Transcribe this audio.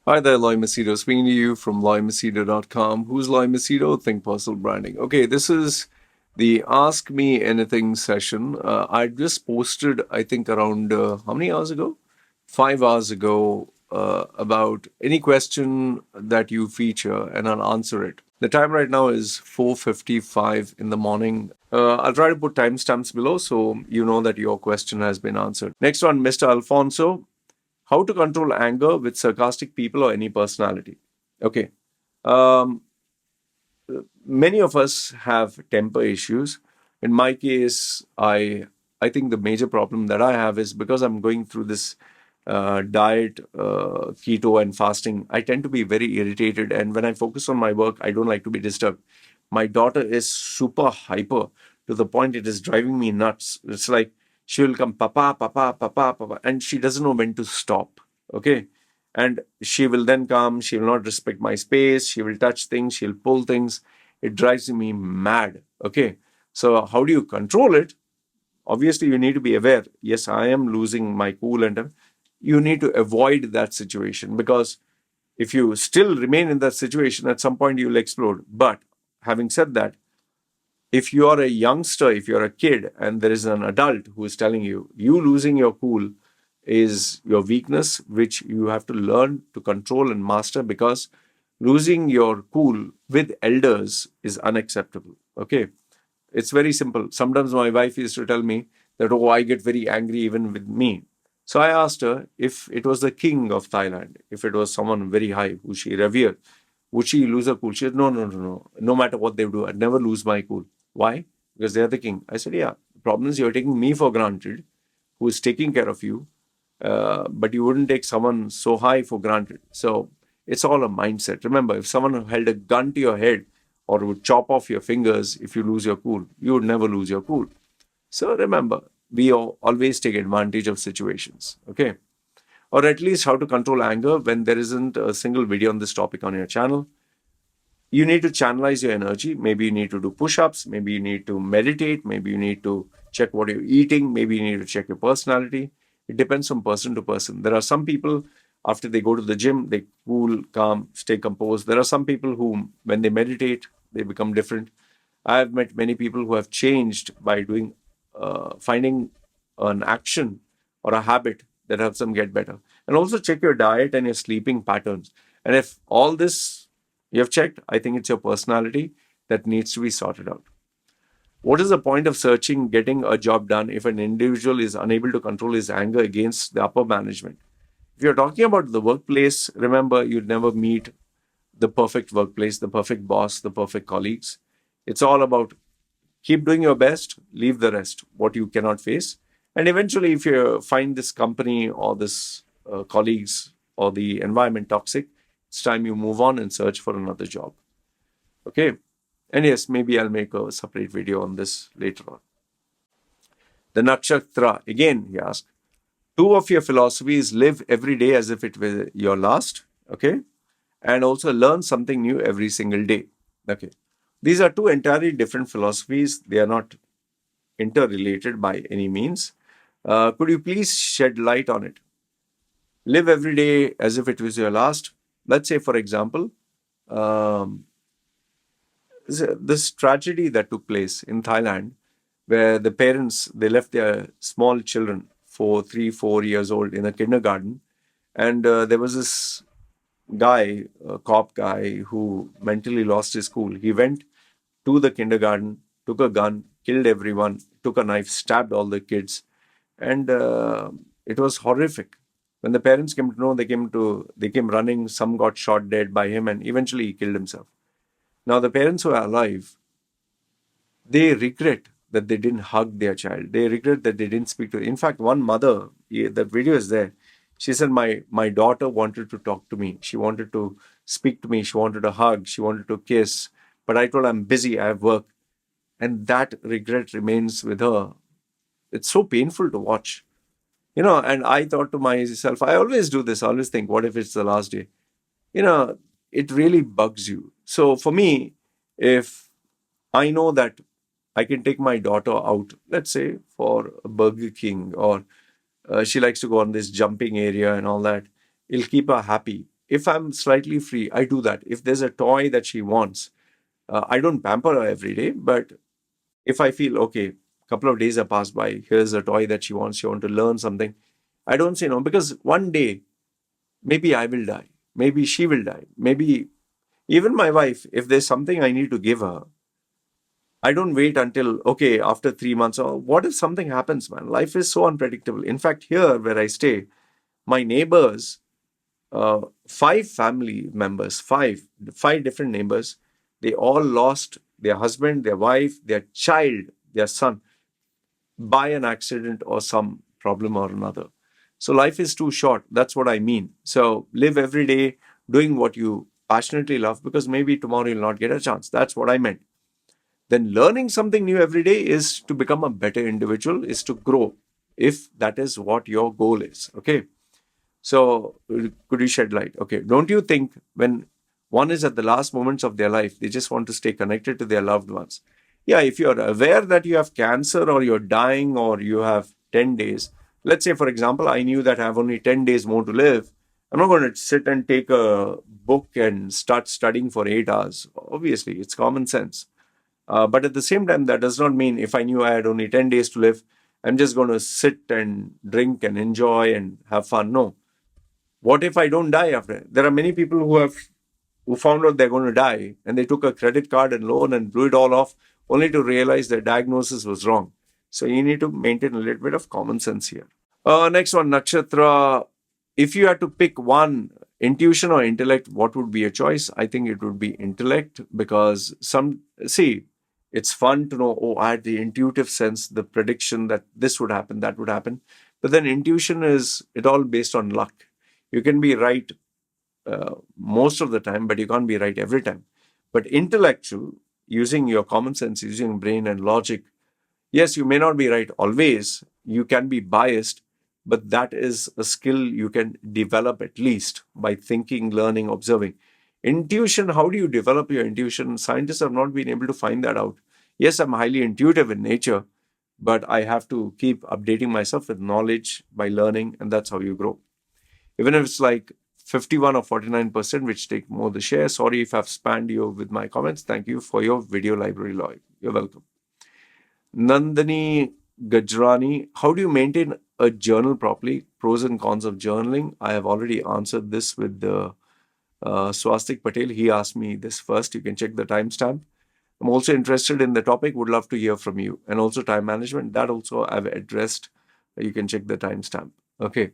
Hi there, Loy Machedo. Speaking to you from loymachedo.com. Who's Loy Machedo? Think Personal Branding. Okay, this is the Ask Me Anything session. I just posted, I think, around how many hours ago? 5 hours ago, about any question that you feature, and I'll answer it. The time right now is 4:55 in the morning. I'll try to put timestamps below so you know that your question has been answered. Next one, Mr. Alfonso. How to control anger with sarcastic people or any personality. Okay. Um, Many of us have temper issues. In my case, I think the major problem that I have is because I'm going through this diet, keto and fasting. I tend to be very irritated, and when I focus on my work, I don't like to be disturbed. My daughter is super hyper to the point it is driving me nuts. It's like she will come, papa, papa, papa, papa, and she doesn't know when to stop. Okay. And she will then come, she will not respect my space, she will touch things, she'll pull things. It drives me mad. Okay. So, how do you control it? Obviously, you need to be aware. Yes, I am losing my cool, and you need to avoid that situation because if you still remain in that situation, at some point you'll explode. But having said that, if you are a youngster, if you're a kid, and there is an adult who is telling you, you losing your cool is your weakness, which you have to learn to control and master because losing your cool with elders is unacceptable. Okay. It's very simple. Sometimes my wife used to tell me that, oh, I get very angry even with me. So I asked her if it was the king of Thailand, if it was someone very high who she revered, would she lose her cool? She said, no, no, no, no. No matter what they do, I'd never lose my cool. Why? Because they're the king. I said, yeah. The problem is you're taking me for granted, who is taking care of you, but you wouldn't take someone so high for granted. So it's all a mindset. Remember, if someone held a gun to your head or would chop off your fingers if you lose your cool, you would never lose your cool. So remember, we always take advantage of situations. Okay. Or at least how to control anger when there isn't a single video on this topic on your channel. You need to channelize your energy. Maybe you need to do push ups. Maybe you need to meditate. Maybe you need to check what you're eating. Maybe you need to check your personality. It depends from person to person. There are some people, after they go to the gym, they cool, calm, stay composed. There are some people who, when they meditate, they become different. I have met many people who have changed by doing, finding an action or a habit that helps them get better. And also check your diet and your sleeping patterns. And if all this you have checked, I think it's your personality that needs to be sorted out. What is the point of searching, getting a job done if an individual is unable to control his anger against the upper management? If you're talking about the workplace, remember you'd never meet the perfect workplace, the perfect boss, the perfect colleagues. It's all about keep doing your best, leave the rest, what you cannot face. And eventually, if you find this company or this colleagues or the environment toxic, it's time you move on and search for another job. Okay. And yes, maybe I'll make a separate video on this later on. TheNakshathra, again, he asked, two of your philosophies: live every day as if it were your last. Okay. And also learn something new every single day. Okay. These are two entirely different philosophies. They are not interrelated by any means. Could you please shed light on it? Live every day as if it was your last. Let's say, for example, um, this tragedy that took place in Thailand, where the parents they left their small children for 3, 4 years old in a kindergarten, and there was this guy, a cop guy, who mentally lost his cool. He went to the kindergarten, took a gun, killed everyone, took a knife, stabbed all the kids, and it was horrific. When the parents came to know, they came running. Some got shot dead by him, and eventually he killed himself. Now the parents who are alive, they regret that they didn't hug their child. They regret that they didn't speak to. In fact, one mother, the video is there. She said, "My daughter wanted to talk to me. She wanted to speak to me. She wanted a hug. She wanted to kiss, but I told her I'm busy. I have work." And that regret remains with her. It's so painful to watch. And I thought to myself, I always do this. I always think, what if it's the last day? It really bugs you. So for me, if I know that I can take my daughter out, let's say for a Burger King, or she likes to go on this jumping area and all that, it'll keep her happy. if I'm slightly free, I do that. If there's a toy that she wants, I don't pamper her every day, but if I feel, okay, a couple of days have passed by, here's a toy that she wants to learn something, I don't say no, because one day, maybe I will die. Maybe she will die. Maybe even my wife, if there's something I need to give her, I don't wait until, okay, after 3 months, or what if something happens, man? Life is so unpredictable. In fact, here where I stay, my neighbors, five family members, five different neighbors, they all lost their husband, their wife, their child, their son by an accident or some problem or another. So life is too short. That's what I mean. So live every day doing what you passionately love, because maybe tomorrow you'll not get a chance. That's what I meant. Then learning something new every day is to become a better individual, is to grow, if that is what your goal is. Okay. So, could you shed light? Okay. Don't you think when one is at the last moments of their life, they just want to stay connected to their loved ones? Yeah, if you're aware that you have cancer or you're dying or you have 10 days, let's say, for example, I knew that I have only 10 days more to live. I'm not going to sit and take a book and start studying for 8 hours. Obviously, it's common sense. But at the same time, that does not mean if I knew I had only 10 days to live, I'm just going to sit and drink and enjoy and have fun. No. What if I don't die after? There are many people who found out they're going to die and they took a credit card and loan and blew it all off, only to realize their diagnosis was wrong. So you need to maintain a little bit of common sense here. Next one, Nakshatra. If you had to pick one, intuition or intellect, what would be your choice? I think it would be intellect, because it's fun to know, oh, I had the intuitive sense, the prediction that this would happen, that would happen. But then intuition is it all based on luck. You can be right most of the time, but you can't be right every time. But intellectual, using your common sense, using brain and logic, yes, you may not be right always. You can be biased, but that is a skill you can develop at least by thinking, learning, observing. Intuition, how do you develop your intuition? Scientists have not been able to find that out. Yes, I'm highly intuitive in nature, but I have to keep updating myself with knowledge by learning, and that's how you grow. Even if it's like 51 or 49%, which take more the share. Sorry if I've spammed you with my comments. Thank you for your video library, Loy. You're welcome. Nandini Gajrani, how do you maintain a journal properly? Pros and cons of journaling. I have already answered this with the Swastik Patel. He asked me this first. You can check the timestamp. I'm also interested in the topic. Would love to hear from you. And also time management. That also I've addressed. You can check the timestamp. Okay.